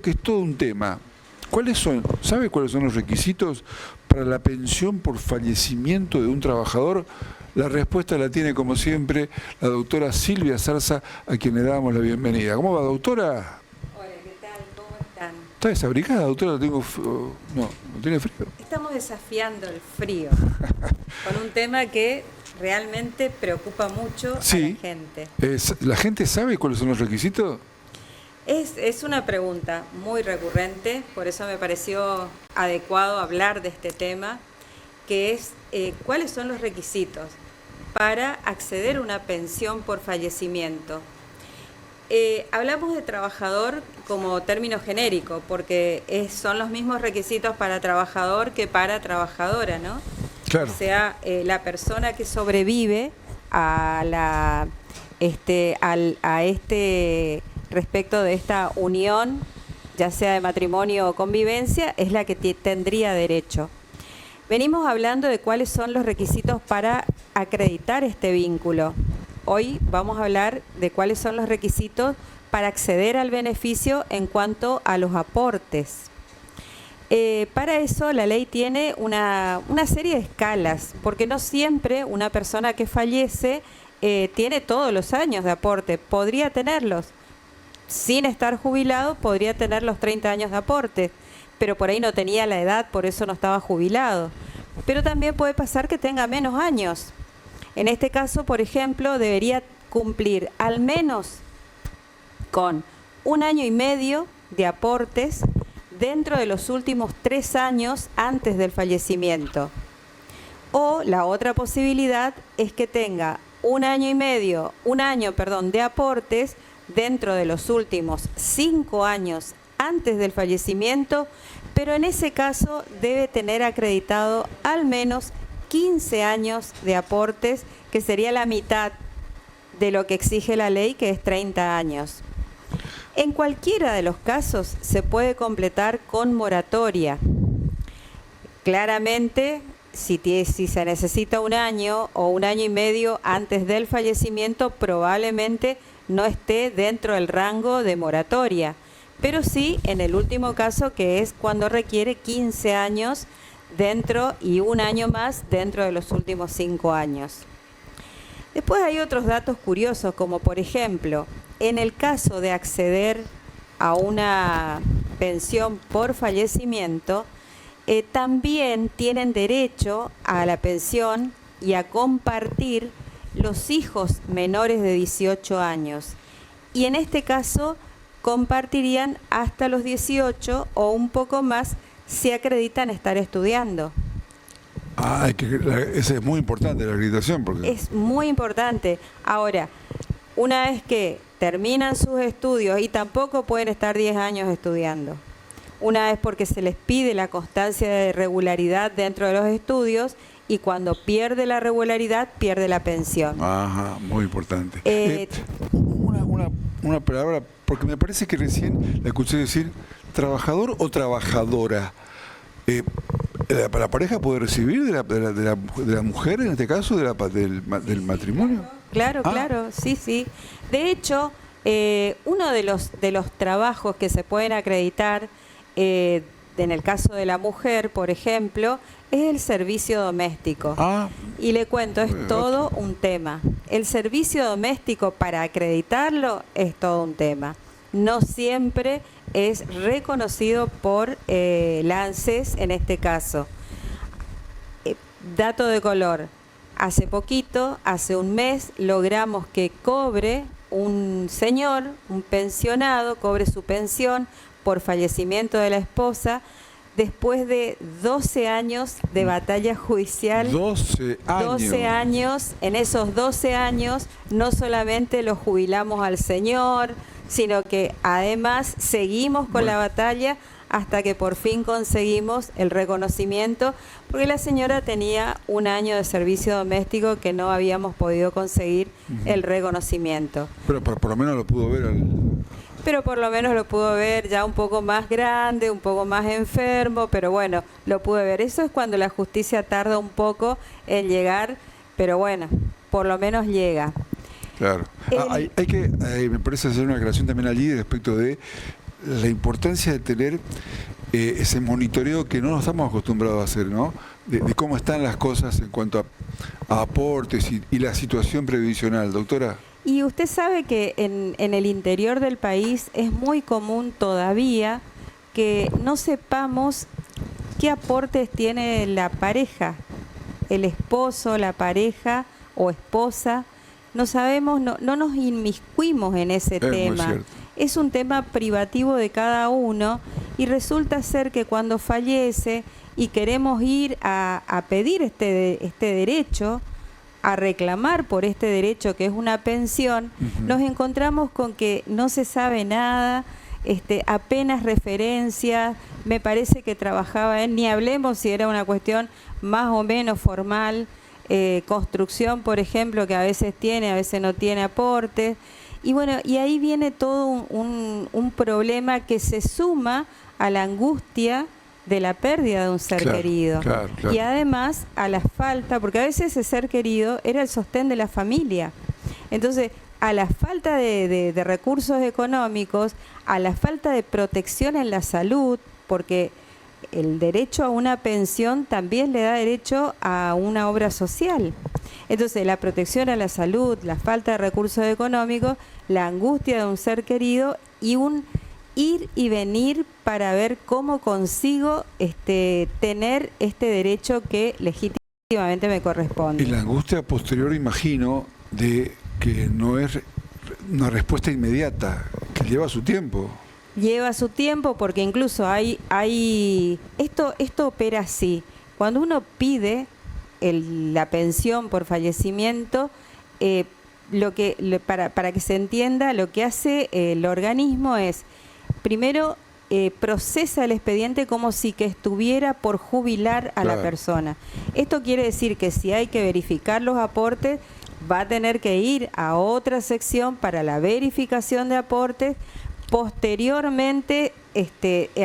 Que es todo un tema. ¿Sabe cuáles son los requisitos para la pensión por fallecimiento de un trabajador? La respuesta la tiene, como siempre, la doctora Silvia Zarza, a quien le damos la bienvenida. ¿Cómo va, doctora? Hola, ¿qué tal? ¿Cómo están? ¿Está desabrigada, doctora? No tiene frío. Estamos desafiando el frío con un tema que realmente preocupa mucho a la gente. ¿La gente sabe cuáles son los requisitos? Es una pregunta muy recurrente, por eso me pareció adecuado hablar de este tema, que es cuáles son los requisitos para acceder a una pensión por fallecimiento. Hablamos de trabajador como término genérico, porque son los mismos requisitos para trabajador que para trabajadora, ¿no? Claro. O sea, la persona que sobrevive a respecto de esta unión, ya sea de matrimonio o convivencia, es la que tendría derecho. Venimos hablando de cuáles son los requisitos para acreditar este vínculo. Hoy vamos a hablar de cuáles son los requisitos para acceder al beneficio en cuanto a los aportes. Para eso la ley tiene una serie de escalas, porque no siempre una persona que fallece tiene todos los años de aporte, podría tenerlos. Sin estar jubilado podría tener los 30 años de aporte, pero por ahí no tenía la edad, por eso no estaba jubilado. Pero también puede pasar que tenga menos años. En este caso, por ejemplo, debería cumplir al menos con 1 año y medio de aportes dentro de los últimos 3 años antes del fallecimiento. O la otra posibilidad es que tenga 1 año de aportes dentro de los últimos 5 años antes del fallecimiento, pero en ese caso debe tener acreditado al menos 15 años de aportes, que sería la mitad de lo que exige la ley, que es 30 años. En cualquiera de los casos se puede completar con moratoria. Claramente, si se necesita 1 año o 1 año y medio antes del fallecimiento, probablemente no esté dentro del rango de moratoria, pero sí en el último caso, que es cuando requiere 15 años dentro y 1 año más dentro de los últimos 5 años. Después hay otros datos curiosos, como por ejemplo, en el caso de acceder a una pensión por fallecimiento, también tienen derecho a la pensión y a compartir los hijos menores de 18 años. Y en este caso compartirían hasta los 18 o un poco más si acreditan estar estudiando. Ese es muy importante, la acreditación. Es muy importante. Ahora, una vez que terminan sus estudios, y tampoco pueden estar 10 años estudiando, una vez porque se les pide la constancia de regularidad dentro de los estudios, y cuando pierde la regularidad, pierde la pensión. Ajá, muy importante. Una palabra, porque me parece que recién la escuché decir trabajador o trabajadora. ¿La pareja puede recibir de la mujer, en este caso, del matrimonio? Claro, sí. De hecho, uno de los trabajos que se pueden acreditar, en el caso de la mujer, por ejemplo, es el servicio doméstico. Y le cuento, es todo un tema. El servicio doméstico, para acreditarlo, es todo un tema. No siempre es reconocido por la ANSES en este caso. Dato de color. Hace poquito, hace 1 mes, logramos que cobre un señor, un pensionado, cobre su pensión por fallecimiento de la esposa, después de 12 años de batalla judicial. 12 años. 12 años. En esos 12 años no solamente lo jubilamos al señor, sino que además seguimos con la batalla hasta que por fin conseguimos el reconocimiento, porque la señora tenía 1 año de servicio doméstico que no habíamos podido conseguir el reconocimiento. Pero por lo menos lo pudo ver Pero por lo menos lo pudo ver ya un poco más grande, un poco más enfermo, pero bueno, lo pude ver. Eso es cuando la justicia tarda un poco en llegar, pero bueno, por lo menos llega. Claro. Hay que, me parece hacer una aclaración también allí respecto de la importancia de tener ese monitoreo que no nos estamos acostumbrados a hacer, ¿no? De cómo están las cosas en cuanto a aportes y la situación previsional, doctora. Y usted sabe que en el interior del país es muy común todavía que no sepamos qué aportes tiene la pareja, el esposo, la pareja o esposa. No sabemos, no nos inmiscuimos en ese tema. Es un tema privativo de cada uno y resulta ser que cuando fallece y queremos ir a pedir este derecho, a reclamar por este derecho que es una pensión, nos encontramos con que no se sabe nada, apenas referencias, me parece que trabajaba ni hablemos si era una cuestión más o menos formal, construcción, por ejemplo, que a veces tiene, a veces no tiene aportes. Y bueno, y ahí viene todo un problema que se suma a la angustia de la pérdida de un ser querido. Y además a la falta, porque a veces ese ser querido era el sostén de la familia. Entonces, a la falta de recursos económicos, a la falta de protección en la salud, porque el derecho a una pensión también le da derecho a una obra social. Entonces, la protección a la salud, la falta de recursos económicos, la angustia de un ser querido y un ir y venir para ver cómo consigo tener este derecho que legítimamente me corresponde. Y la angustia posterior, imagino, de que no es una respuesta inmediata, que lleva su tiempo. Lleva su tiempo porque incluso esto opera así. Cuando uno pide la pensión por fallecimiento, para que se entienda, lo que hace el organismo es, primero, procesa el expediente como si que estuviera por jubilar a la persona. Esto quiere decir que si hay que verificar los aportes, va a tener que ir a otra sección para la verificación de aportes, posteriormente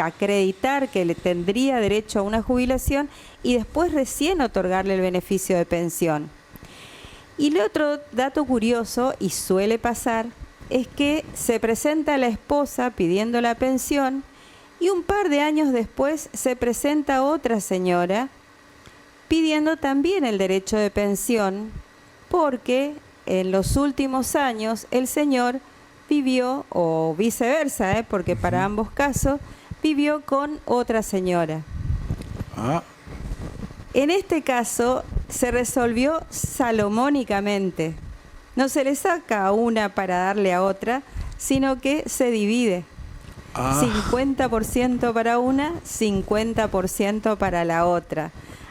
acreditar que le tendría derecho a una jubilación y después recién otorgarle el beneficio de pensión. Y el otro dato curioso, y suele pasar, es que se presenta la esposa pidiendo la pensión y un par de años después se presenta otra señora pidiendo también el derecho de pensión porque en los últimos años el señor vivió, o viceversa, porque para ambos casos, vivió con otra señora. En este caso se resolvió salomónicamente. No se le saca a una para darle a otra, sino que se divide. 50% para una, 50% para la otra.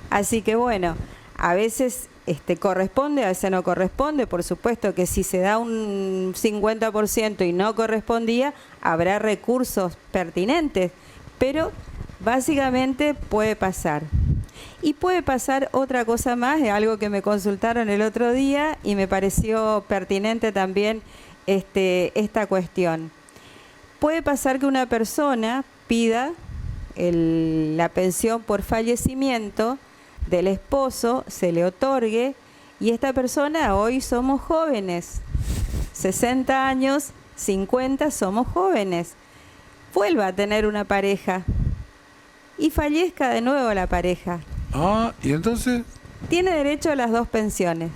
Así que bueno, a veces corresponde, a veces no corresponde. Por supuesto que si se da un 50% y no correspondía, habrá recursos pertinentes, pero básicamente puede pasar. Y puede pasar otra cosa más, es algo que me consultaron el otro día y me pareció pertinente también esta cuestión. Puede pasar que una persona pida la pensión por fallecimiento del esposo, se le otorgue, y esta persona, hoy somos jóvenes, 60 años, 50, somos jóvenes, vuelva a tener una pareja y fallezca de nuevo la pareja. ¿Y entonces? Tiene derecho a las dos pensiones.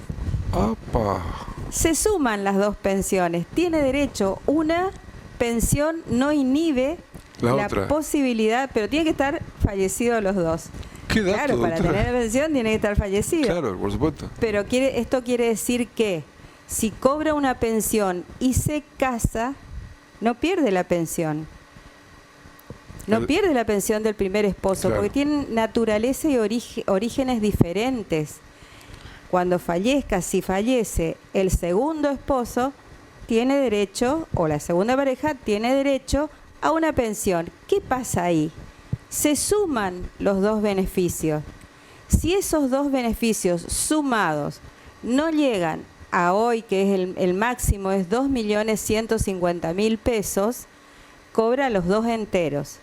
¡Apa! Se suman las dos pensiones. Tiene derecho, una pensión no inhibe la posibilidad, pero tiene que estar fallecidos los dos. ¿Qué dato, claro, para doctora? tener pensión tiene que estar fallecido. Claro, por supuesto. Pero esto quiere decir que si cobra una pensión y se casa, no pierde la pensión. No pierde la pensión del primer esposo, porque tienen naturaleza y orígenes diferentes. Cuando fallezca, si fallece el segundo esposo, tiene derecho, o la segunda pareja, tiene derecho a una pensión. ¿Qué pasa ahí? Se suman los dos beneficios. Si esos dos beneficios sumados no llegan a hoy, que es el máximo, es 2.150.000 pesos, cobra los dos enteros.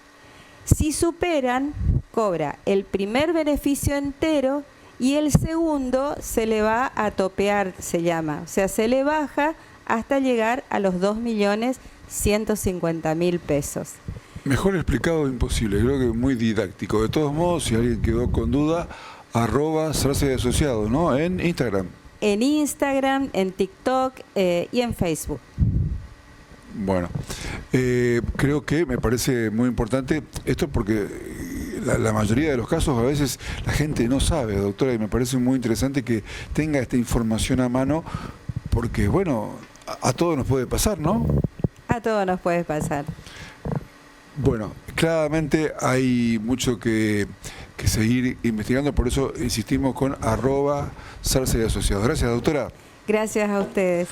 Si superan, cobra el primer beneficio entero y el segundo se le va a topear, se llama. O sea, se le baja hasta llegar a los 2.150.000 pesos. Mejor explicado imposible, creo que muy didáctico. De todos modos, si alguien quedó con duda, @Sarsa y Asociados, ¿no? En Instagram. En Instagram, en TikTok y en Facebook. Bueno, creo que me parece muy importante esto porque la mayoría de los casos a veces la gente no sabe, doctora, y me parece muy interesante que tenga esta información a mano porque, bueno, a todos nos puede pasar, ¿no? A todos nos puede pasar. Bueno, claramente hay mucho que seguir investigando, por eso insistimos con @Sarsa y Asociados. Gracias, doctora. Gracias a ustedes.